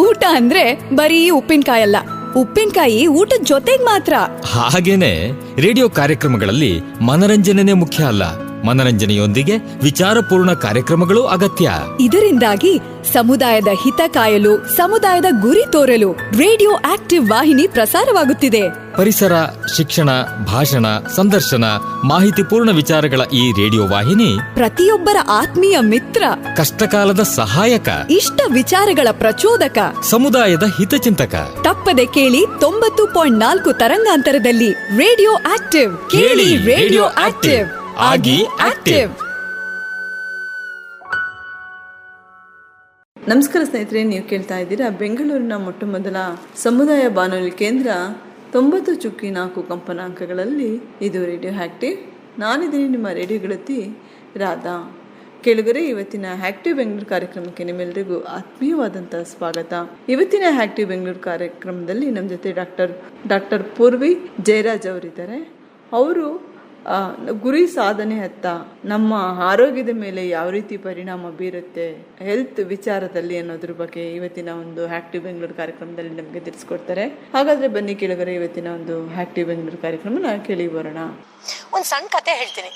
ಊಟ ಅಂದ್ರೆ ಬರೀ ಉಪ್ಪಿನಕಾಯಿ ಅಲ್ಲ, ಉಪ್ಪಿನಕಾಯಿ ಊಟದ ಜೊತೆಗ್ ಮಾತ್ರ. ಹಾಗೇನೆ ರೇಡಿಯೋ ಕಾರ್ಯಕ್ರಮಗಳಲ್ಲಿ ಮನರಂಜನೆ ಮುಖ್ಯ ಅಲ್ಲ, ಮನರಂಜನೆಯೊಂದಿಗೆ ವಿಚಾರಪೂರ್ಣ ಕಾರ್ಯಕ್ರಮಗಳು ಅಗತ್ಯ. ಇದರಿಂದಾಗಿ ಸಮುದಾಯದ ಹಿತ ಕಾಯಲು, ಸಮುದಾಯದ ಗುರಿ ತೋರಲು ರೇಡಿಯೋ ಆಕ್ಟಿವ್ ವಾಹಿನಿ ಪ್ರಸಾರವಾಗುತ್ತಿದೆ. ಪರಿಸರ, ಶಿಕ್ಷಣ, ಭಾಷಣ, ಸಂದರ್ಶನ, ಮಾಹಿತಿಪೂರ್ಣ ವಿಚಾರಗಳ ಈ ರೇಡಿಯೋ ವಾಹಿನಿ ಪ್ರತಿಯೊಬ್ಬರ ಆತ್ಮೀಯ ಮಿತ್ರ, ಕಷ್ಟಕಾಲದ ಸಹಾಯಕ, ಇಷ್ಟ ವಿಚಾರಗಳ ಪ್ರಚೋದಕ, ಸಮುದಾಯದ ಹಿತಚಿಂತಕ. ತಪ್ಪದೆ ಕೇಳಿ 90.4 ತರಂಗಾಂತರದಲ್ಲಿ ರೇಡಿಯೋ ಆಕ್ಟಿವ್. ಕೇಳಿ ರೇಡಿಯೋ ಆಕ್ಟಿವ್, ಆಗಿ ಆಕ್ಟಿವ್. ನಮಸ್ಕಾರ ಸ್ನೇಹಿತರೆ, ನೀವು ಕೇಳ್ತಾ ಇದ್ದೀರಾ ಬೆಂಗಳೂರಿನ ಮೊಟ್ಟ ಮೊದಲ ಸಮುದಾಯ ಬಾನುಲಿ ಕೇಂದ್ರ 90.4 ಕಂಪನಾಂಕಗಳಲ್ಲಿ. ಇದು ರೇಡಿಯೋ ಆಕ್ಟಿವ್. ನಾನಿದ್ದೀನಿ ನಿಮ್ಮ ರೇಡಿಯೋ ಗೆಳತಿ ರಾಧಾ. ಕೇಳುಗರೆ, ಇವತ್ತಿನ ಆಕ್ಟಿವ್ ಬೆಂಗಳೂರು ಕಾರ್ಯಕ್ರಮಕ್ಕೆ ನಿಮ್ಮೆಲ್ಲರಿಗೂ ಆತ್ಮೀಯವಾದಂಥ ಸ್ವಾಗತ. ಇವತ್ತಿನ ಆಕ್ಟಿವ್ ಬೆಂಗಳೂರು ಕಾರ್ಯಕ್ರಮದಲ್ಲಿ ನಮ್ಮ ಜೊತೆ ಡಾಕ್ಟರ್ ಪೂರ್ವಿ ಜಯರಾಜ್ ಅವರಿದ್ದಾರೆ. ಅವರು ಗುರಿ ಸಾಧನೆ ಹತ್ತ ನಮ್ಮ ಆರೋಗ್ಯದ ಮೇಲೆ ಯಾವ ರೀತಿ ಪರಿಣಾಮ ಬೀರುತ್ತೆ ಹೆಲ್ತ್ ವಿಚಾರದಲ್ಲಿ ಅನ್ನೋದ್ರ ಬಗ್ಗೆ ಇವತ್ತಿನ ಒಂದು ಆಕ್ಟಿವ್ ಬೆಂಗಳೂರು ಕಾರ್ಯಕ್ರಮದಲ್ಲಿ ನಮಗೆ ತಿಳಿಸ್ಕೊಡ್ತಾರೆ. ಹಾಗಾದ್ರೆ ಬನ್ನಿ ಕೇಳಿದರೆ ಇವತ್ತಿನ ಒಂದು ಆಕ್ಟಿವ್ ಬೆಂಗಳೂರು ಕಾರ್ಯಕ್ರಮನ ಕೇಳಿ ಬರೋಣ. ಒಂದು ಸಣ್ಣ ಕತೆ ಹೇಳ್ತೀನಿ.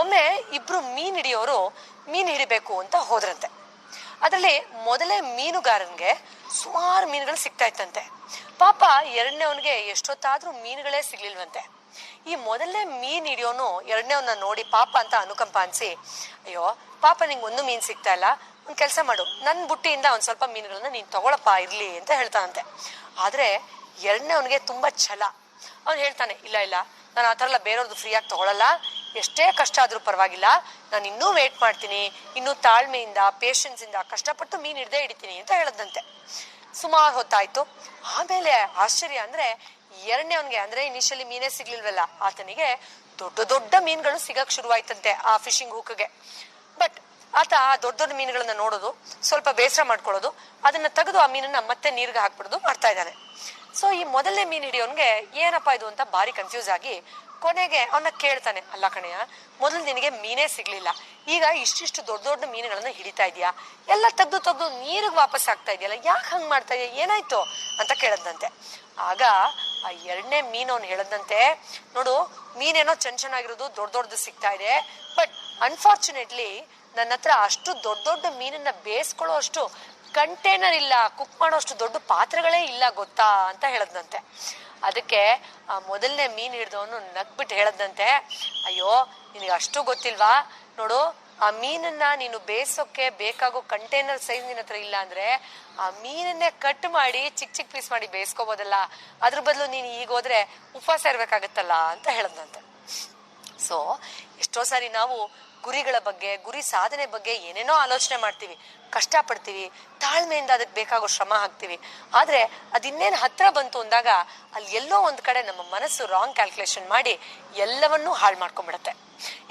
ಒಮ್ಮೆ ಇಬ್ರು ಮೀನ್ ಹಿಡಿಯೋರು ಮೀನ್ ಹಿಡಿಬೇಕು ಅಂತ ಹೋದ್ರಂತೆ. ಅದರಲ್ಲಿ ಮೊದಲೇ ಮೀನುಗಾರನ್ಗೆ ಸುಮಾರು ಮೀನುಗಳು ಸಿಗ್ತಾ ಇತ್ತಂತೆ. ಪಾಪ ಎರಡನೇವನ್ಗೆ ಎಷ್ಟೊತ್ತಾದ್ರೂ ಮೀನುಗಳೇ ಸಿಗ್ಲಿಲ್ವಂತೆ. ಈ ಮೊದಲನೇ ಮೀನ್ ಹಿಡಿಯೋನು ಎರಡನೇವನ್ನ ನೋಡಿ ಪಾಪ ಅಂತ ಅನುಕಂಪ ಅನ್ಸಿ, ಅಯ್ಯೋ ಪಾಪ ನಿಂಗೆ ಒಂದು ಮೀನ್ ಸಿಗ್ತಾ ಇಲ್ಲ, ಒಂದ್ ಕೆಲಸ ಮಾಡು, ನನ್ ಬುಟ್ಟಿಯಿಂದ ಒಂದ್ ಸ್ವಲ್ಪ ಮೀನುಗಳನ್ನ ನೀನ್ ತಗೊಳಪ್ಪ ಇರ್ಲಿ ಅಂತ ಹೇಳ್ತಾನಂತೆ. ಆದ್ರೆ ಎರಡನೇವನ್ಗೆ ತುಂಬಾ ಛಲ. ಅವ್ನು ಹೇಳ್ತಾನೆ, ಇಲ್ಲ ಇಲ್ಲ, ನಾನು ಆ ಥರ ಎಲ್ಲ ಬೇರೆಯವ್ರದ್ದು ಫ್ರೀಯಾಗಿ ತಗೊಳಲ್ಲ, ಎಷ್ಟೇ ಕಷ್ಟ ಆದ್ರೂ ಪರವಾಗಿಲ್ಲ, ನಾನು ಇನ್ನೂ ವೇಟ್ ಮಾಡ್ತೀನಿ, ಇನ್ನೂ ತಾಳ್ಮೆಯಿಂದ ಪೇಷನ್ಸ್ ಇಂದ ಕಷ್ಟಪಟ್ಟು ಮೀನ್ ಹಿಡ್ದೇ ಹಿಡಿತೀನಿ ಅಂತ ಹೇಳದಂತೆ. ಸುಮಾರು ಹೊತ್ತಾಯ್ತು. ಆಮೇಲೆ ಆಶ್ಚರ್ಯ ಅಂದ್ರೆ ಎರಡನೇವನ್ಗೆ, ಅಂದ್ರೆ ಇನಿಷಿಯಲಿ ಮೀನೇ ಸಿಗ್ಲಿಲ್ವಲ್ಲ, ಆತನಿಗೆ ದೊಡ್ಡ ದೊಡ್ಡ ಮೀನುಗಳು ಸಿಗಕ್ ಶುರುವಾಯ್ತಂತೆ ಆ ಫಿಶಿಂಗ್ ಹುಕ್ಗೆ. ಬಟ್ ಆತ ಆ ದೊಡ್ಡ ದೊಡ್ಡ ಮೀನುಗಳನ್ನ ನೋಡೋದು, ಸ್ವಲ್ಪ ಬೇಸರ ಮಾಡ್ಕೊಳ್ಳೋದು, ಅದನ್ನ ತೆಗೆದು ಆ ಮೀನನ್ನ ಮತ್ತೆ ನೀರ್ಗೆ ಹಾಕ್ಬಿಡೋದು ಮಾಡ್ತಾ ಇದ್ದಾನೆ. ಸೊ ಈ ಮೊದಲನೇ ಮೀನ್ ಹಿಡಿಯೋನ್ಗೆ ಏನಪ್ಪಾ ಇದು ಅಂತ ಭಾರಿ ಕನ್ಫ್ಯೂಸ್ ಆಗಿ ಕೊನೆಗೆ ಅವನ್ನ ಕೇಳ್ತಾನೆ, ಅಲ್ಲ ಕಣಯ್ಯ, ಮೊದಲು ನಿನಗೆ ಮೀನೇ ಸಿಗ್ಲಿಲ್ಲ, ಈಗ ಇಷ್ಟಿಷ್ಟು ದೊಡ್ಡ ದೊಡ್ಡ ಮೀನುಗಳನ್ನ ಹಿಡಿತಾ ಇದೀಯಾ, ಎಲ್ಲ ತೆಗ್ದು ನೀರಿಗೆ ವಾಪಸ್ ಆಗ್ತಾ ಇದೆಯಲ್ಲ, ಯಾಕೆ ಹಂಗ್ ಮಾಡ್ತಾ ಇದೀಯ, ಏನಾಯ್ತು ಅಂತ ಕೇಳದಂತೆ. ಆಗ ಆ ಎರಡನೇ ಮೀನು ಅವ್ನು ಹೇಳದಂತೆ, ನೋಡು, ಮೀನೇನೋ ಚೆನ್ನಾಗಿರೋದು ದೊಡ್ಡ ದೊಡ್ಡದು ಸಿಗ್ತಾ ಇದೆ, ಬಟ್ ಅನ್ಫಾರ್ಚುನೇಟ್ಲಿ ನನ್ನ ಹತ್ರ ಅಷ್ಟು ದೊಡ್ಡ ದೊಡ್ಡ ಮೀನನ್ನ ಬೇಯಿಸ್ಕೊಳ್ಳೋ ಅಷ್ಟು ಕಂಟೈನರ್ ಇಲ್ಲ, ಕುಕ್ ಮಾಡೋ ಅಷ್ಟು ದೊಡ್ಡ ಪಾತ್ರೆಗಳೇ ಇಲ್ಲ ಗೊತ್ತಾ ಅಂತ ಹೇಳದಂತೆ. ಅದಕ್ಕೆ ಆ ಮೊದಲನೇ ಮೀನ್ ಹಿಡ್ದವನು ನಗ್ಬಿಟ್ಟು ಹೇಳದಂತೆ, ಅಯ್ಯೋ ನಿನಗೆ ಅಷ್ಟು ಗೊತ್ತಿಲ್ವಾ, ನೋಡು, ಆ ಮೀನನ್ನ ನೀನು ಬೇಯಿಸೋಕೆ ಬೇಕಾಗೋ ಕಂಟೈನರ್ ಸೈಜ್ ನಿನ್ನ ಹತ್ರ ಇಲ್ಲ ಅಂದ್ರೆ ಆ ಮೀನನ್ನೇ ಕಟ್ ಮಾಡಿ ಚಿಕ್ಕ ಚಿಕ್ಕ ಪೀಸ್ ಮಾಡಿ ಬೇಯಿಸ್ಕೋಬೋದಲ್ಲ, ಅದ್ರ ಬದಲು ನೀನು ಈಗ ಹೋದ್ರೆ ಉಪವಾಸ ಇರ್ಬೇಕಾಗತ್ತಲ್ಲ ಅಂತ ಹೇಳದಂತೆ. ಸೊ ಎಷ್ಟೋ ಸಾರಿ ನಾವು ಗುರಿಗಳ ಬಗ್ಗೆ, ಗುರಿ ಸಾಧನೆ ಬಗ್ಗೆ ಏನೇನೋ ಆಲೋಚನೆ ಮಾಡ್ತೀವಿ, ಕಷ್ಟಪಡ್ತೀವಿ, ತಾಳ್ಮೆಯಿಂದ ಅದಕ್ಕೆ ಬೇಕಾಗೋ ಶ್ರಮ ಹಾಕ್ತಿವಿ. ಆದ್ರೆ ಅದಿನ್ನೇನು ಹತ್ರ ಬಂತು ಅಂದಾಗ ಅಲ್ಲಿ ಎಲ್ಲೋ ಒಂದ್ ಕಡೆ ನಮ್ಮ ಮನಸ್ಸು ರಾಂಗ್ ಕ್ಯಾಲ್ಕುಲೇಷನ್ ಮಾಡಿ ಎಲ್ಲವನ್ನೂ ಹಾಳು ಮಾಡ್ಕೊಂಡ್ಬಿಡತ್ತೆ.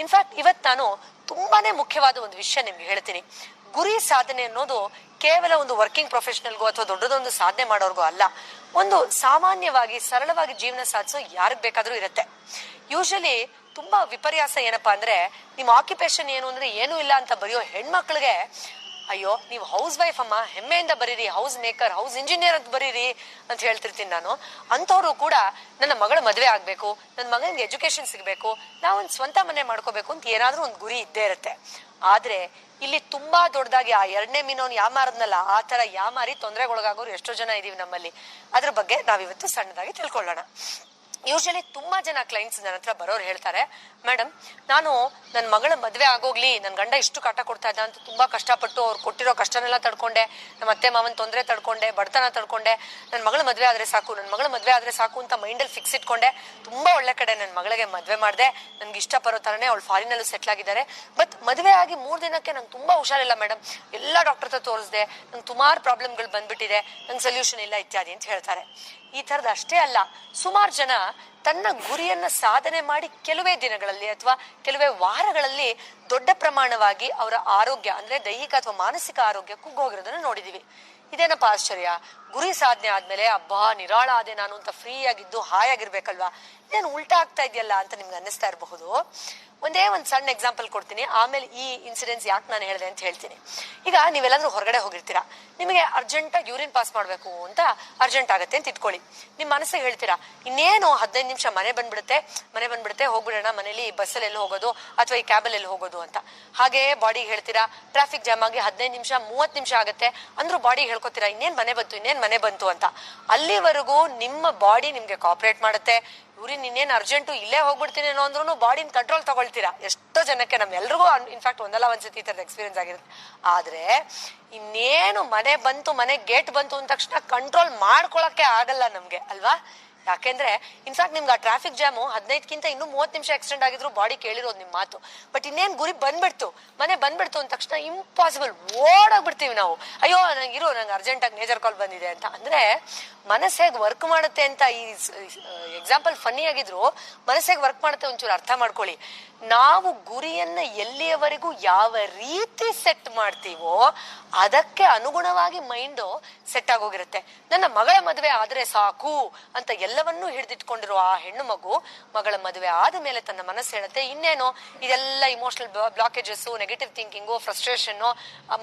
ಇನ್ಫ್ಯಾಕ್ಟ್ ಇವತ್ತು ನಾನು ತುಂಬಾನೇ ಮುಖ್ಯವಾದ ಒಂದು ವಿಷಯ ನಿಮ್ಗೆ ಹೇಳ್ತೀನಿ. ಗುರಿ ಸಾಧನೆ ಅನ್ನೋದು ಕೇವಲ ಒಂದು ವರ್ಕಿಂಗ್ ಪ್ರೊಫೆಷನಲ್ಗೂ ಅಥವಾ ದೊಡ್ಡದೊಂದು ಸಾಧನೆ ಮಾಡೋರ್ಗೂ ಅಲ್ಲ, ಒಂದು ಸಾಮಾನ್ಯವಾಗಿ ಸರಳವಾಗಿ ಜೀವನ ಸಾಧಿಸೋ ಯಾರಿಗ್ ಬೇಕಾದ್ರೂ ಇರುತ್ತೆ. ಯೂಶಲಿ ತುಂಬಾ ವಿಪರ್ಯಾಸ ಏನಪ್ಪಾ ಅಂದ್ರೆ, ನಿಮ್ ಆಕ್ಯುಪೇಷನ್ ಏನು ಅಂದ್ರೆ ಏನೂ ಇಲ್ಲ ಅಂತ ಬರೆಯೋ ಹೆಣ್ಮಕ್ಳಿಗೆ, ಅಯ್ಯೋ ನೀವು ಹೌಸ್ ವೈಫ್ ಅಮ್ಮ, ಹೆಮ್ಮೆಯಿಂದ ಬರೀರಿ, ಹೌಸ್ ಮೇಕರ್, ಹೌಸ್ ಇಂಜಿನಿಯರ್ ಅಂತ ಬರೀರಿ ಅಂತ ಹೇಳ್ತಿರ್ತೀನಿ ನಾನು. ಅಂಥವ್ರು ಕೂಡ ನನ್ನ ಮಗಳ ಮದುವೆ ಆಗ್ಬೇಕು, ನನ್ನ ಮಗನಿಗೆ ಎಜುಕೇಶನ್ ಸಿಗ್ಬೇಕು, ನಾವೊಂದು ಸ್ವಂತ ಮನೆ ಮಾಡ್ಕೋಬೇಕು ಅಂತ ಏನಾದ್ರೂ ಒಂದು ಗುರಿ ಇದ್ದೇ ಇರುತ್ತೆ. ಆದ್ರೆ ಇಲ್ಲಿ ತುಂಬಾ ದೊಡ್ಡದಾಗಿ ಆ ಎರಡನೇ ಮೀನವನ್ ಯಾಮಾರದ್ನಲ್ಲ, ಆ ತರ ಯಾಮಾರಿ ತೊಂದರೆಗೊಳಗಾಗೋರು ಎಷ್ಟೋ ಜನ ಇದೀವಿ ನಮ್ಮಲ್ಲಿ. ಅದ್ರ ಬಗ್ಗೆ ನಾವಿವತ್ತು ಸಣ್ಣದಾಗಿ ತಿಳ್ಕೊಳ್ಳೋಣ. ಯೂಶಲಿ ತುಂಬಾ ಜನ ಕ್ಲೈಂಟ್ಸ್ ನನ್ನ ಹತ್ರ ಬರೋರು ಹೇಳ್ತಾರೆ, ಮೇಡಮ್ ನಾನು ನನ್ನ ಮಗಳ ಮದ್ವೆ ಆಗೋಗ್ಲಿ, ನನ್ ಗಂಡ ಇಷ್ಟು ಕಾಟ ಕೊಡ್ತಾ ಇದ್ದ ಅಂತ ತುಂಬಾ ಕಷ್ಟಪಟ್ಟು ಅವ್ರು ಕೊಟ್ಟಿರೋ ಕಷ್ಟನೆಲ್ಲ ತಡ್ಕೊಂಡೆ, ನಮ್ಮ ಅತ್ತೆ ಮಾವನ್ ತೊಂದರೆ ತಡ್ಕೊಂಡೆ, ಬಡತನ ತಡ್ಕೊಂಡೆ, ನನ್ನ ಮಗಳ ಮದ್ವೆ ಆದ್ರೆ ಸಾಕು, ನನ್ನ ಮಗಳ ಮದ್ವೆ ಆದ್ರೆ ಸಾಕು ಅಂತ ಮೈಂಡಲ್ಲಿ ಫಿಕ್ಸ್ ಇಟ್ಕೊಂಡೆ, ತುಂಬಾ ಒಳ್ಳೆ ಕಡೆ ನನ್ನ ಮಗಳಿಗೆ ಮದ್ವೆ ಮಾಡ್ದೆ, ನನ್ಗೆ ಇಷ್ಟ ಬರೋ ತರನೇ ಅವಳು ಫಾರಿನಲ್ಲೂ ಸೆಟ್ಲ್ ಆಗಿದ್ದಾರೆ, ಬಟ್ ಮದ್ವೆ ಆಗಿ 3 ದಿನಕ್ಕೆ ನಂಗೆ ತುಂಬಾ ಹುಷಾರಿಲ್ಲ ಮೇಡಮ್, ಎಲ್ಲಾ ಡಾಕ್ಟರ್ ಹತ್ರ ತೋರಿಸ್ದೆ, ನಂಗೆ ಸುಮಾರು ಪ್ರಾಬ್ಲಮ್ಗಳು ಬಂದ್ಬಿಟ್ಟಿದೆ, ನಂಗೆ ಸೊಲ್ಯೂಷನ್ ಇಲ್ಲ ಇತ್ಯಾದಿ ಅಂತ ಹೇಳ್ತಾರೆ. ಈ ತರದ ಅಷ್ಟೇ ಅಲ್ಲ, ಸುಮಾರು ಜನ ತನ್ನ ಗುರಿಯನ್ನ ಸಾಧನೆ ಮಾಡಿ ಕೆಲವೇ ದಿನಗಳಲ್ಲಿ ಅಥವಾ ಕೆಲವೇ ವಾರಗಳಲ್ಲಿ ದೊಡ್ಡ ಪ್ರಮಾಣವಾಗಿ ಅವರ ಆರೋಗ್ಯ ಅಂದ್ರೆ ದೈಹಿಕ ಅಥವಾ ಮಾನಸಿಕ ಆರೋಗ್ಯ ಕುಗ್ಗೋಗಿರೋದನ್ನ ನೋಡಿದೀವಿ. ಇದೇನಪ್ಪ ಆಶ್ಚರ್ಯ, ಗುರಿ ಸಾಧನೆ ಆದ್ಮೇಲೆ ಅಬ್ಬಾ ನಿರಾಳ ಆದೆ ನಾನು ಅಂತ ಫ್ರೀ ಆಗಿದ್ದು ಹಾಯಾಗಿರ್ಬೇಕಲ್ವಾ, ಇದೇನು ಉಲ್ಟಾ ಆಗ್ತಾ ಇದೆಯಲ್ಲ ಅಂತ ನಿಮ್ಗೆ ಅನ್ನಿಸ್ತಾ ಇರಬಹುದು. ಒಂದೇ ಒಂದು ಸಣ್ಣ ಎಕ್ಸಾಂಪಲ್ ಕೊಡ್ತೀನಿ, ಆಮೇಲೆ ಈ ಇನ್ಸಿಡೆನ್ಸ್ ಯಾಕೆ ನಾನು ಹೇಳಿದೆ ಅಂತ ಹೇಳ್ತೀನಿ. ಈಗ ನೀವೆಲ್ಲಾದ್ರೂ ಹೊರಗಡೆ ಹೋಗಿರ್ತೀರಾ, ನಿಮಗೆ ಅರ್ಜೆಂಟಾಗಿ ಯೂರಿನ್ ಪಾಸ್ ಮಾಡಬೇಕು ಅಂತ ಅರ್ಜೆಂಟ್ ಆಗುತ್ತೆ ಅಂತ ಇಟ್ಕೊಳ್ಳಿ. ನಿಮ್ಮ ಮನಸ್ಸಿಗೆ ಹೇಳ್ತೀರಾ ಇನ್ನೇನು 15 ನಿಮಿಷ ಮನೆ ಬಂದ್ಬಿಡುತ್ತೆ ಹೋಗ್ಬಿಡೋಣ, ಮನೇಲಿ ಬಸ್ಸಲ್ಲಿ ಎಲ್ಲಿ ಹೋಗೋದು ಅಥವಾ ಈ ಕ್ಯಾಬಲ್ಲಿ ಎಲ್ಲಿ ಹೋಗೋದು ಅಂತ. ಹಾಗೆ ಬಾಡಿಗೆ ಹೇಳ್ತೀರಾ ಟ್ರಾಫಿಕ್ ಜಾಮ್ ಆಗಿ 15 ನಿಮಿಷ 30 ನಿಮಿಷ ಆಗುತ್ತೆ ಅಂದ್ರೂ ಬಾಡಿಗೆ ಹೇಳ್ಕೊತೀರಾ ಇನ್ನೇನ್ ಮನೆ ಬಂತು ಅಂತ. ಅಲ್ಲಿವರೆಗೂ ನಿಮ್ಮ ಬಾಡಿ ನಿಮ್ಗೆ ಕಾಪರೇಟ್ ಮಾಡುತ್ತೆ. ಯೂರಿನ್ ಇನ್ನೇನು ಅರ್ಜೆಂಟು ಇಲ್ಲೇ ಹೋಗ್ಬಿಡ್ತೀನಿ ಅನ್ನೋ ಅಂದ್ರೂ ಬಾಡಿನ ಕಂಟ್ರೋಲ್ ತಗೊಳ್ತೀರಾ. ಎಷ್ಟೋ ಜನಕ್ಕೆ ನಮ್ಮೆಲ್ರಿಗೂ ಇನ್ಫ್ಯಾಕ್ಟ್ ಒಂದಲ್ಲ ಒಂದ್ಸತಿ ಈ ತರದ ಎಕ್ಸ್ಪೀರಿಯನ್ಸ್ ಆಗಿರುತ್ತೆ. ಆದ್ರೆ ಇನ್ನೇನು ಮನೆ ಗೇಟ್ ಬಂತು ಅಂದ ತಕ್ಷಣ ಕಂಟ್ರೋಲ್ ಮಾಡ್ಕೊಳಕ್ಕೆ ಆಗಲ್ಲ ನಮ್ಗೆ ಅಲ್ವಾ. ಯಾಕೆಂದ್ರೆ ಇನ್ಫ್ಯಾಕ್ಟ್ ನಿಮ್ಗೆ ಆ ಟ್ರಾಫಿಕ್ ಜಾಮು 15ಕ್ಕಿಂತ ಇನ್ನೂ 30 ನಿಮಿಷ ಎಕ್ಸ್ಟೆಂಡ್ ಆಗಿದ್ರು ಬಾಡಿ ಕೇಳಿರೋದು ನಿಮ್ ಮಾತು. ಬಟ್ ಇನ್ನೇನ್ ಗುರಿ ಬಂದ್ಬಿಡ್ತು ಅಂದ ತಕ್ಷಣ ಇಂಪಾಸಿಬಲ್ ಓಡೋಗ್ಬಿಡ್ತೀವಿ ನಾವು. ಅಯ್ಯೋ ನಂಗೆ ಅರ್ಜೆಂಟ್ ಆಗಿ ನೇಜರ್ ಕಾಲ್ ಬಂದಿದೆ ಅಂತ. ಅಂದ್ರೆ ಮನಸ್ಸು ಹೇಗೆ ವರ್ಕ್ ಮಾಡುತ್ತೆ ಅಂತ ಈ ಎಕ್ಸಾಂಪಲ್ ಫನ್ನಿ ಆಗಿದ್ರು ಮನಸ್ಸು ಹೇಗೆ ವರ್ಕ್ ಮಾಡುತ್ತೆ ಒಂಚೂರು ಅರ್ಥ ಮಾಡ್ಕೊಳ್ಳಿ. ನಾವು ಗುರಿಯನ್ನ ಎಲ್ಲಿಯವರೆಗೂ ಯಾವ ರೀತಿ ಸೆಟ್ ಮಾಡ್ತೀವೋ ಅದಕ್ಕೆ ಅನುಗುಣವಾಗಿ ಮೈಂಡು ಸೆಟ್ ಆಗೋಗಿರುತ್ತೆ. ನನ್ನ ಮಗಳ ಮದುವೆ ಆದ್ರೆ ಸಾಕು ಅಂತ ಎಲ್ಲವನ್ನೂ ಹಿಡಿದಿಟ್ಕೊಂಡಿರೋ ಆ ಹೆಣ್ಣು ಮಗು ಮಗಳ ಮದುವೆ ಆದ ಮೇಲೆ ತನ್ನ ಮನಸ್ಸು ಹೇಳುತ್ತೆ ಇನ್ನೇನು ಇದೆಲ್ಲ emotional blockages, negative thinking, frustration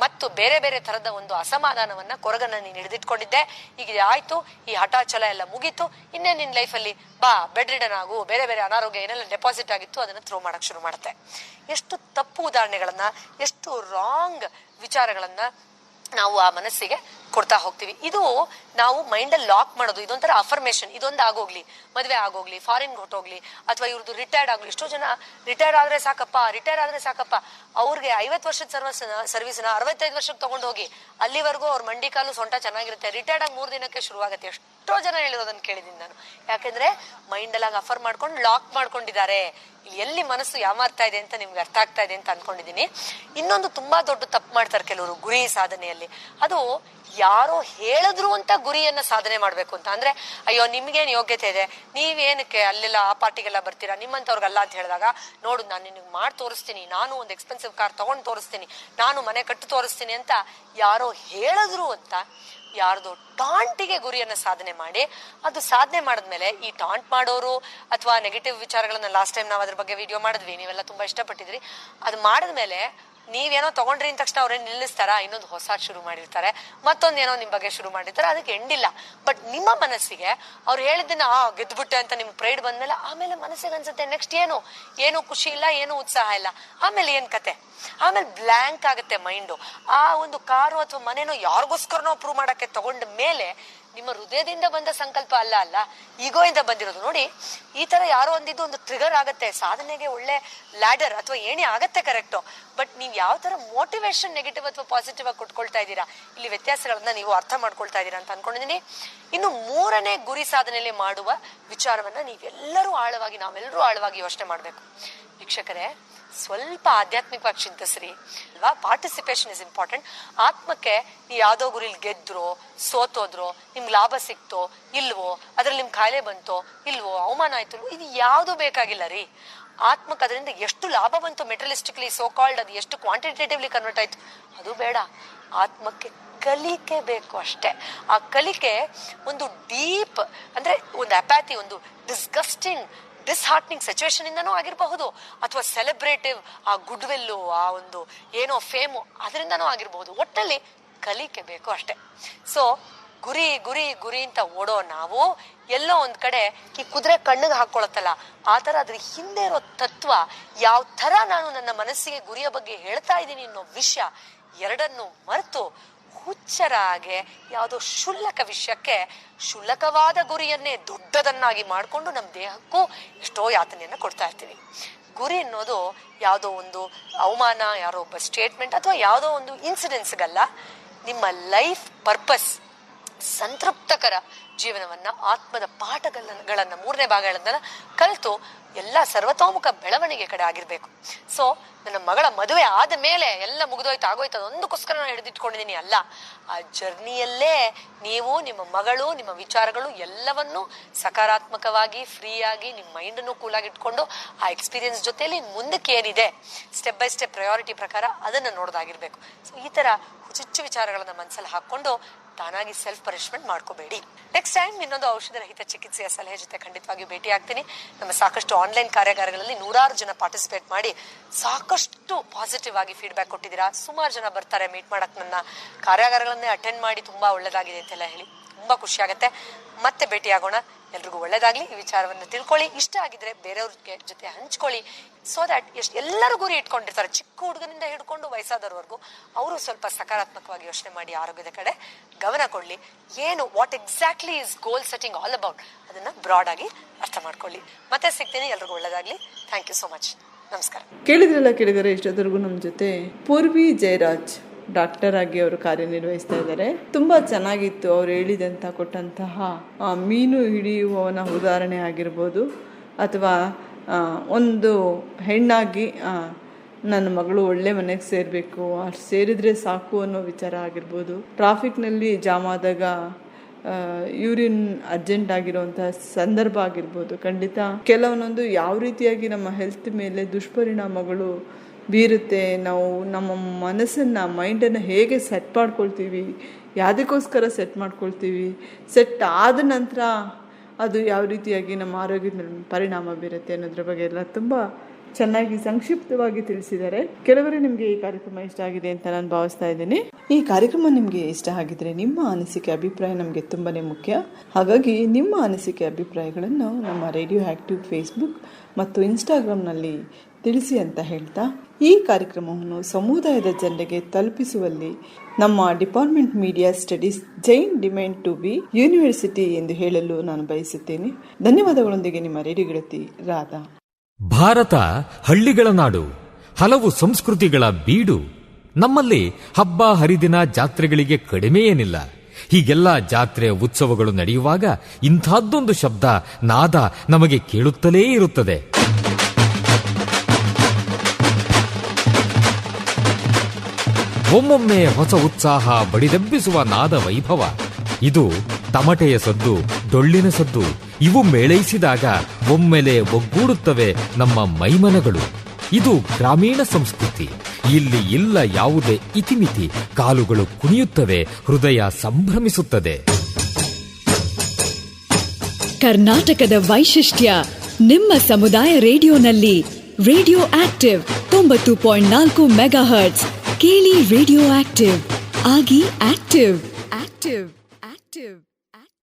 ಮತ್ತು ಬೇರೆ ಬೇರೆ ತರದ ಒಂದು ಅಸಮಾಧಾನವನ್ನ ಕೊರಗನ್ನ ನೀನು ಹಿಡಿದಿಟ್ಕೊಂಡಿದ್ದೆ, ಈಗ ಆಯ್ತು, ಈ ಹಠಾಚಲ ಎಲ್ಲ ಮುಗೀತು, ಇನ್ನೇ ನಿನ್ ಲೈಫಲ್ಲಿ ಬಾ ಬೆಡ್ ರಿಡನ್ ಆಗು, ಬೇರೆ ಬೇರೆ ಅನಾರೋಗ್ಯ ಏನೆಲ್ಲ ಡೆಪಾಸಿಟ್ ಆಗಿತ್ತು ಅದನ್ನ ಥ್ರೋ ಮಾಡಕ್ ಶುರು ಮಾಡುತ್ತೆ. ಎಷ್ಟು ತಪ್ಪು ಉದಾಹರಣೆಗಳನ್ನ, ಎಷ್ಟು ರಾಂಗ್ ವಿಚಾರಗಳನ್ನ ನಾವು ಆ ಮನಸ್ಸಿಗೆ ಕೊಡ್ತಾ ಹೋಗ್ತೀವಿ. ಇದು ನಾವು ಮೈಂಡಲ್ಲಿ ಲಾಕ್ ಮಾಡೋದು. ಇದೊಂಥರ ಅಫರ್ಮೇಶನ್. ಇದೊಂದು ಆಗೋಗ್ಲಿ, ಮದುವೆ ಆಗೋಗ್ಲಿ, ಫಾರಿನ್ ಹೊಟ್ಟೋಗ್ಲಿ, ಅಥವಾ ಇವ್ರದ್ದು ರಿಟೈರ್ಡ್ ಆಗ್ಲಿ. ಎಷ್ಟೋ ಜನ ರಿಟೈರ್ ಆದ್ರೆ ಸಾಕಪ್ಪ ಅವ್ರಿಗೆ 50 ವರ್ಷದ ಸರ್ವಿಸ್ನ 65 ವರ್ಷಕ್ಕೆ ತಗೊಂಡು ಹೋಗಿ ಅಲ್ಲಿವರೆಗೂ ಅವ್ರ ಮಂಡಿ ಕಾಲು ಸೊಂಟ ಚೆನ್ನಾಗಿರುತ್ತೆ, ರಿಟೈರ್ಡ್ ಆಗಿ 3 ದಿನಕ್ಕೆ ಶುರುವಾಗುತ್ತೆ. ಎಷ್ಟೋ ಜನ ಹೇಳಿರೋದನ್ನ ಕೇಳಿದೀನಿ ನಾನು. ಯಾಕೆಂದ್ರೆ ಮೈಂಡಲ್ಲಿ ಅಫರ್ ಮಾಡ್ಕೊಂಡು ಲಾಕ್ ಮಾಡ್ಕೊಂಡಿದ್ದಾರೆ. ಎಲ್ಲಿ ಮನಸ್ಸು ಯಾಮಾರ್ತಾ ಇದೆ ಅಂತ ನಿಮ್ಗೆ ಅರ್ಥ ಆಗ್ತಾ ಇದೆ ಅಂತ ಅನ್ಕೊಂಡಿದೀನಿ. ಇನ್ನೊಂದು ತುಂಬಾ ದೊಡ್ಡ ತಪ್ಪು ಮಾಡ್ತಾರೆ ಕೆಲವರು ಗುರಿ ಸಾಧನೆಯಲ್ಲಿ. ಅದು ಯಾರೋ ಹೇಳಿದ್ರು ಅಂತ ಗುರಿಯನ್ನ ಸಾಧನೆ ಮಾಡ್ಬೇಕು ಅಂತ. ಅಂದ್ರೆ ಅಯ್ಯೋ ನಿಮ್ಗೇನ್ ಯೋಗ್ಯತೆ ಇದೆ, ನೀವೇನಕ್ಕೆ ಅಲ್ಲೆಲ್ಲ ಆ ಪಾರ್ಟಿಗೆಲ್ಲ ಬರ್ತೀರಾ, ನಿಮ್ಮಂತವ್ರಿಗಲ್ಲ ಅಂತ ಹೇಳಿದಾಗ ನೋಡು ನಾನು ನಿನಗೆ ಮಾಡಿ ತೋರಿಸ್ತೀನಿ, ನಾನು ಒಂದು ಎಕ್ಸ್ಪೆನ್ಸಿವ್ ಕಾರ್ ತಗೊಂಡು ತೋರಿಸ್ತೀನಿ, ನಾನು ಮನೆ ಕಟ್ಟು ತೋರಿಸ್ತೀನಿ ಅಂತ ಯಾರೋ ಹೇಳಿದ್ರು ಅಂತ ಯಾರ್ದೋ ಟಾಂಟಿಗೆ ಗುರಿಯನ್ನ ಸಾಧನೆ ಮಾಡಿ, ಅದು ಸಾಧನೆ ಮಾಡಿದ್ಮೇಲೆ ಈ ಟಾಂಟ್ ಮಾಡೋರು ಅಥವಾ ನೆಗೆಟಿವ್ ವಿಚಾರಗಳನ್ನ ಲಾಸ್ಟ್ ಟೈಮ್ ನಾವು ಅದ್ರ ಬಗ್ಗೆ ವಿಡಿಯೋ ಮಾಡಿದ್ವಿ, ನೀವೆಲ್ಲ ತುಂಬಾ ಇಷ್ಟಪಟ್ಟಿದ್ರಿ. ಅದು ಮಾಡಿದ್ಮೇಲೆ ನೀವೇನೋ ತಗೊಂಡ್ರಿ ಅಂದ ತಕ್ಷಣ ಅವ್ರೇನ್ ನಿಲ್ಲಿಸ್ತಾರ, ಇನ್ನೊಂದು ಹೊಸ ಶುರು ಮಾಡಿರ್ತಾರೆ, ಮತ್ತೊಂದೇನೋ ನಿಮ್ ಬಗ್ಗೆ ಶುರು ಮಾಡಿರ್ತಾರೆ, ಅದಕ್ಕೆ ಎಂಡಿಲ್ಲ. ಬಟ್ ನಿಮ್ಮ ಮನಸ್ಸಿಗೆ ಅವ್ರು ಹೇಳಿದ್ದನ್ನ ಗೆದ್ಬಿಟ್ಟೆ ಅಂತ ನಿಮ್ಗೆ ಪ್ರೈಡ್ ಬಂದ್ಮೇಲೆ ಆಮೇಲೆ ಮನಸ್ಸಿಗೆ ಅನ್ಸುತ್ತೆ ನೆಕ್ಸ್ಟ್ ಏನು ಖುಷಿ ಇಲ್ಲ, ಏನು ಉತ್ಸಾಹ ಇಲ್ಲ, ಆಮೇಲೆ ಏನ್ ಕತೆ, ಆಮೇಲೆ ಬ್ಲ್ಯಾಂಕ್ ಆಗುತ್ತೆ ಮೈಂಡು. ಆ ಒಂದು ಕಾರು ಅಥವಾ ಮನೇನೋ ಯಾರಿಗೋಸ್ಕರನೋ ಪ್ರೂವ್ ಮಾಡಕ್ಕೆ ತಗೊಂಡ ಮೇಲೆ ನಿಮ್ಮ ಹೃದಯದಿಂದ ಬಂದ ಸಂಕಲ್ಪ ಅಲ್ಲ ಈಗೋ ಇಂದ ಬಂದಿರೋದು. ನೋಡಿ, ಈ ತರ ಯಾರೋ ಒಂದಿದ್ದು ಒಂದು ಟ್ರಿಗರ್ ಆಗತ್ತೆ, ಸಾಧನೆಗೆ ಒಳ್ಳೆ ಲ್ಯಾಡರ್ ಅಥವಾ ಏಣಿ ಆಗತ್ತೆ, ಕರೆಕ್ಟು. ಬಟ್ ನೀವ್ ಯಾವ ತರ ಮೋಟಿವೇಶನ್ ನೆಗೆಟಿವ್ ಅಥವಾ ಪಾಸಿಟಿವ್ ಆಗಿ ಕೊಟ್ಕೊಳ್ತಾ ಇದ್ದೀರಾ, ಇಲ್ಲಿ ವ್ಯತ್ಯಾಸಗಳನ್ನ ನೀವು ಅರ್ಥ ಮಾಡ್ಕೊಳ್ತಾ ಇದ್ದೀರಾ ಅಂತ ಅನ್ಕೊಂಡಿದೀನಿ. ಇನ್ನು 3ನೇ ಗುರಿ ಸಾಧನೆಯಲ್ಲಿ ಮಾಡುವ ವಿಚಾರವನ್ನ ನಾವೆಲ್ಲರೂ ಆಳವಾಗಿ ಯೋಚನೆ ಮಾಡ್ಬೇಕು. ವೀಕ್ಷಕರೇ, ಸ್ವಲ್ಪ ಆಧ್ಯಾತ್ಮಿಕವಾಗಿ ಚಿಂತಿಸ್ರಿ ಅಲ್ವಾ. Participation is important. ಆತ್ಮಕ್ಕೆ ನೀವು ಯಾವ್ದೋ ಗುರಿಲಿ ಗೆದ್ರೋ ಸೋತೋದ್ರೋ, ನಿಮ್ಗೆ ಲಾಭ ಸಿಕ್ತೋ ಇಲ್ವೋ, ಅದ್ರಲ್ಲಿ ನಿಮ್ ಕಾಯಿಲೆ ಬಂತೋ ಇಲ್ವೋ, ಅವಮಾನ ಆಯ್ತು, ಇದು ಯಾವ್ದು ಬೇಕಾಗಿಲ್ಲ ರೀ. ಆತ್ಮಕ್ಕೆ ಅದರಿಂದ ಎಷ್ಟು ಲಾಭ ಬಂತು ಮೆಟೀರಿಯಲಿಸ್ಟಿಕ್ಲಿ ಸೋ ಕಾಲ್ಡ್, ಅದು ಎಷ್ಟು ಕ್ವಾಂಟಿಟೇಟಿವ್ಲಿ ಕನ್ವರ್ಟ್ ಆಯ್ತು, ಅದು ಬೇಡ. ಆತ್ಮಕ್ಕೆ ಕಲಿಕೆ ಬೇಕು ಅಷ್ಟೇ. ಆ ಕಲಿಕೆ ಒಂದು ಡೀಪ್ ಅಂದ್ರೆ ಒಂದು ಅಪ್ಯಾಥಿ, ಒಂದು ಡಿಸ್ಹಾರ್ಟ್ನಿಂಗ್ ಸಿಚುವೇಶನ್ ಇಂದನೂ ಆಗಿರಬಹುದು, ಅಥವಾ ಸೆಲೆಬ್ರೇಟಿವ್ ಆ ಗುಡ್ ವಿಲ್ಲು, ಆ ಒಂದು ಏನೋ ಫೇಮು ಅದರಿಂದನೂ ಆಗಿರಬಹುದು. ಒಟ್ಟಲ್ಲಿ ಕಲಿಕೆ ಬೇಕು ಅಷ್ಟೇ. ಸೊ ಗುರಿ ಅಂತ ಓಡೋ ನಾವು ಎಲ್ಲೋ ಒಂದ್ ಕಡೆ ಈ ಕುದುರೆ ಕಣ್ಣಿಗೆ ಹಾಕೊಳತ್ತಲ್ಲ, ಆ ತರ ಅದ್ರ ಹಿಂದೆ ಇರೋ ತತ್ವ, ಯಾವ ತರ ನಾನು ನನ್ನ ಮನಸ್ಸಿಗೆ ಗುರಿಯ ಬಗ್ಗೆ ಹೇಳ್ತಾ ಇದ್ದೀನಿ ಅನ್ನೋ ವಿಷಯ ಎರಡನ್ನು ಮರೆತು ಹುಚ್ಚರಾಗೆ ಯಾವುದೋ ಕ್ಷುಲ್ಲಕ ವಿಷಯಕ್ಕೆ ಕ್ಷುಲ್ಲಕವಾದ ಗುರಿಯನ್ನೇ ದೊಡ್ಡದನ್ನಾಗಿ ಮಾಡಿಕೊಂಡು ನಮ್ಮ ದೇಹಕ್ಕೂ ಎಷ್ಟೋ ಯಾತನೆಯನ್ನ ಕೊಡ್ತಾ ಇರ್ತೀವಿ. ಗುರಿ ಅನ್ನೋದು ಯಾವುದೋ ಒಂದು ಅವಮಾನ, ಯಾರೋ ಒಬ್ಬ ಸ್ಟೇಟ್ಮೆಂಟ್ ಅಥವಾ ಯಾವುದೋ ಒಂದು ಇನ್ಸಿಡೆನ್ಸ್ಗಲ್ಲ, ನಿಮ್ಮ ಲೈಫ್ ಪರ್ಪಸ್ ಸಂತೃಪ್ತಕರ ಜೀವನವನ್ನ, ಆತ್ಮದ ಪಾಠಗಳನ್ನ 3ನೇ ಭಾಗಗಳನ್ನ ಕಲಿತು ಎಲ್ಲ ಸರ್ವತೋಮುಖ ಬೆಳವಣಿಗೆ ಕಡೆ ಆಗಿರ್ಬೇಕು. ಸೊ ನನ್ನ ಮಗಳ ಮದುವೆ ಆದ ಮೇಲೆ ಎಲ್ಲ ಮುಗಿದೋಯ್ತು ಆಗೋಯ್ತು ಅದೊಂದಕ್ಕೋಸ್ಕರ ನಾನು ಹಿಡಿದಿಟ್ಕೊಂಡಿದ್ದೀನಿ ಅಲ್ಲ. ಆ ಜರ್ನಿಯಲ್ಲೇ ನೀವು ನಿಮ್ಮ ಮಗಳು, ನಿಮ್ಮ ವಿಚಾರಗಳು ಎಲ್ಲವನ್ನೂ ಸಕಾರಾತ್ಮಕವಾಗಿ, ಫ್ರೀಯಾಗಿ, ನಿಮ್ಮ ಮೈಂಡನ್ನು ಕೂಲಾಗಿ ಇಟ್ಕೊಂಡು ಆ ಎಕ್ಸ್ಪೀರಿಯನ್ಸ್ ಜೊತೆಯಲ್ಲಿ ಮುಂದಕ್ಕೆ ಏನಿದೆ ಸ್ಟೆಪ್ ಬೈ ಸ್ಟೆಪ್ ಪ್ರಯಾರಿಟಿ ಪ್ರಕಾರ ಅದನ್ನು ನೋಡೋದಾಗಿರ್ಬೇಕು. ಸೊ ಈ ತರ ಹುಚ್ಚು ವಿಚಾರಗಳನ್ನ ಮನಸ್ಸಲ್ಲಿ ಹಾಕೊಂಡು ತಾನಾಗಿ ಸೆಲ್ಫ್ ಪನಿಷ್ಮೆಂಟ್ ಮಾಡ್ಕೋಬೇಡಿ. ನೆಕ್ಸ್ಟ್ ಟೈಮ್ ಇನ್ನೊಂದು ಔಷಧ ರಹಿತ ಚಿಕಿತ್ಸೆಯ ಸಲಹೆ ಜೊತೆ ಖಂಡಿತವಾಗಿ ಭೇಟಿ ಆಗ್ತೀನಿ. ನಮ್ಮ ಸಾಕಷ್ಟು ಆನ್ಲೈನ್ ಕಾರ್ಯಾಗಾರಗಳಲ್ಲಿ 100 ಜನ ಪಾರ್ಟಿಸಿಪೇಟ್ ಮಾಡಿ ಸಾಕಷ್ಟು ಪಾಸಿಟಿವ್ ಆಗಿ ಫೀಡ್ಬ್ಯಾಕ್ ಕೊಟ್ಟಿದ್ದೀರಾ. ಸುಮಾರು ಜನ ಬರ್ತಾರೆ ಮೀಟ್ ಮಾಡಕ್, ನನ್ನ ಕಾರ್ಯಾಗಾರಗಳನ್ನೇ ಅಟೆಂಡ್ ಮಾಡಿ ತುಂಬಾ ಒಳ್ಳೇದಾಗಿದೆ ಅಂತೆಲ್ಲ ಹೇಳಿ. ತುಂಬಾ ಖುಷಿ ಆಗುತ್ತೆ. ಮತ್ತೆ ಭೇಟಿ ಆಗೋಣ. ಎಲ್ರಿಗೂ ಒಳ್ಳೇದಾಗ್ಲಿ. ಈ ವಿಚಾರವನ್ನು ತಿಳ್ಕೊಳ್ಳಿ. ಇಷ್ಟ ಆಗಿದ್ರೆ ಬೇರೆಯವ್ರಿಗೆ ಜೊತೆ ಹಂಚ್ಕೊಳ್ಳಿ. ಸೊ ದಟ್ ಎಲ್ಲರೂ ಗುರಿ ಇಟ್ಕೊಂಡಿರ್ತಾರೆ, ಚಿಕ್ಕ ಹುಡುಗನಿಂದ ಹಿಡ್ಕೊಂಡು ವಯಸ್ಸಾದವ್ರವರೆಗೂ. ಅವರು ಸ್ವಲ್ಪ ಸಕಾರಾತ್ಮಕವಾಗಿ ಯೋಚನೆ ಮಾಡಿ ಆರೋಗ್ಯದ ಕಡೆ ಗಮನ ಕೊಡ್ಲಿ. ಏನು what exactly is goal setting all about ಅದನ್ನ ಬ್ರಾಡ್ ಆಗಿ ಅರ್ಥ ಮಾಡ್ಕೊಳ್ಳಿ. ಮತ್ತೆ ಸಿಗ್ತೀನಿ. ಎಲ್ರಿಗೂ ಒಳ್ಳೇದಾಗ್ಲಿ. Thank you so much. ನಮಸ್ಕಾರ. ಕೇಳಿದರೆ ಇಷ್ಟೊತ್ತರೆಗೂ ನಮ್ಮ ಜೊತೆ ಪೂರ್ವಿ ಜಯರಾಜ್ ಡಾಕ್ಟರ್ ಆಗಿ ಅವರು ಕಾರ್ಯನಿರ್ವಹಿಸ್ತಾ ಇದ್ದಾರೆ. ತುಂಬ ಚೆನ್ನಾಗಿತ್ತು ಅವರು ಹೇಳಿದಂಥ ಕೊಟ್ಟಂತಹ ಮೀನು ಹಿಡಿಯುವವನ ಉದಾಹರಣೆ ಆಗಿರ್ಬೋದು, ಅಥವಾ ಒಂದು ಹೆಣ್ಣಾಗಿ ನನ್ನ ಮಗಳು ಒಳ್ಳೆ ಮನೆಗೆ ಸೇರಬೇಕು, ಅಷ್ಟು ಸೇರಿದರೆ ಸಾಕು ಅನ್ನೋ ವಿಚಾರ ಆಗಿರ್ಬೋದು. ಟ್ರಾಫಿಕ್ನಲ್ಲಿ ಜಾಮ್ ಆದಾಗ ಯೂರಿನ್ ಅರ್ಜೆಂಟ್ ಆಗಿರುವಂತಹ ಸಂದರ್ಭ ಆಗಿರ್ಬೋದು. ಖಂಡಿತ ಕೆಲವೊಂದೊಂದು ಯಾವ ರೀತಿಯಾಗಿ ನಮ್ಮ ಹೆಲ್ತ್ ಮೇಲೆ ದುಷ್ಪರಿಣಾಮಗಳು ಬೀರುತ್ತೆ, ನಾವು ನಮ್ಮ ಮನಸ್ಸನ್ನು, ಮೈಂಡನ್ನು ಹೇಗೆ ಸೆಟ್ ಮಾಡ್ಕೊಳ್ತೀವಿ, ಯಾವುದಕ್ಕೋಸ್ಕರ ಸೆಟ್ ಮಾಡ್ಕೊಳ್ತೀವಿ, ಸೆಟ್ ಆದ ನಂತರ ಅದು ಯಾವ ರೀತಿಯಾಗಿ ನಮ್ಮ ಆರೋಗ್ಯದ ಮೇಲೆ ಪರಿಣಾಮ ಬೀರುತ್ತೆ ಅನ್ನೋದ್ರ ಬಗ್ಗೆ ಎಲ್ಲ ತುಂಬ ಚೆನ್ನಾಗಿ ಸಂಕ್ಷಿಪ್ತವಾಗಿ ತಿಳಿಸಿದ್ದಾರೆ. ಕೆಲವರು ನಿಮಗೆ ಈ ಕಾರ್ಯಕ್ರಮ ಇಷ್ಟ ಆಗಿದೆ ಅಂತ ನಾನು ಭಾವಿಸ್ತಾ ಇದ್ದೀನಿ. ಈ ಕಾರ್ಯಕ್ರಮ ನಿಮಗೆ ಇಷ್ಟ ಆಗಿದ್ರೆ ನಿಮ್ಮ ಅನಿಸಿಕೆ, ಅಭಿಪ್ರಾಯ ನಮಗೆ ತುಂಬಾ ಮುಖ್ಯ. ಹಾಗಾಗಿ ನಿಮ್ಮ ಅನಿಸಿಕೆ, ಅಭಿಪ್ರಾಯಗಳನ್ನು ನಮ್ಮ ರೇಡಿಯೋ ಆ್ಯಕ್ಟಿವ್ ಫೇಸ್ಬುಕ್ ಮತ್ತು ಇನ್ಸ್ಟಾಗ್ರಾಮ್ನಲ್ಲಿ ತಿಳಿಸಿ ಅಂತ ಹೇಳ್ತಾ, ಈ ಕಾರ್ಯಕ್ರಮವನ್ನು ಸಮುದಾಯದ ಜನರಿಗೆ ತಲುಪಿಸುವಲ್ಲಿ ನಮ್ಮ department media studies Jain deemed to be university ಎಂದು ಹೇಳಲು ನಾನು ಬಯಸುತ್ತೇನೆ. ಧನ್ಯವಾದಗಳೊಂದಿಗೆ ನಿಮ್ಮ ರೇಡಿಯೋ ಗೆಳತಿ ರಾಧಾ. ಭಾರತ ಹಳ್ಳಿಗಳ ನಾಡು, ಹಲವು ಸಂಸ್ಕೃತಿಗಳ ಬೀಡು. ನಮ್ಮಲ್ಲಿ ಹಬ್ಬ ಹರಿದಿನ ಜಾತ್ರೆಗಳಿಗೆ ಕಡಿಮೆ ಏನಿಲ್ಲ. ಹೀಗೆಲ್ಲ ಜಾತ್ರೆ ಉತ್ಸವಗಳು ನಡೆಯುವಾಗ ಇಂಥದ್ದೊಂದು ಶಬ್ದ, ನಾದ ನಮಗೆ ಕೇಳುತ್ತಲೇ ಇರುತ್ತದೆ. ಒಮ್ಮೊಮ್ಮೆ ಹೊಸ ಉತ್ಸಾಹ ಬಡಿದೆಬ್ಬಿಸುವ ನಾದ ವೈಭವ. ಇದು ತಮಟೆಯ ಸದ್ದು, ಡೊಳ್ಳಿನ ಸದ್ದು. ಇವು ಮೇಳೈಸಿದಾಗ ಒಮ್ಮೆಲೆ ಒಗ್ಗೂಡುತ್ತವೆ ನಮ್ಮ ಮೈಮನಗಳು. ಇದು ಗ್ರಾಮೀಣ ಸಂಸ್ಕೃತಿ. ಇಲ್ಲಿ ಇಲ್ಲ ಯಾವುದೇ ಇತಿಮಿತಿ. ಕಾಲುಗಳು ಕುಣಿಯುತ್ತವೆ, ಹೃದಯ ಸಂಭ್ರಮಿಸುತ್ತದೆ. ಕರ್ನಾಟಕದ ವೈಶಿಷ್ಟ್ಯ ನಿಮ್ಮ ಸಮುದಾಯ ರೇಡಿಯೋನಲ್ಲಿ. Radio active 90.4 megahertz. ಕೇಳಿ ರೇಡಿಯೋ ಆಕ್ಟಿವ್. ಆಗಿ ಆಕ್ಟಿವ್.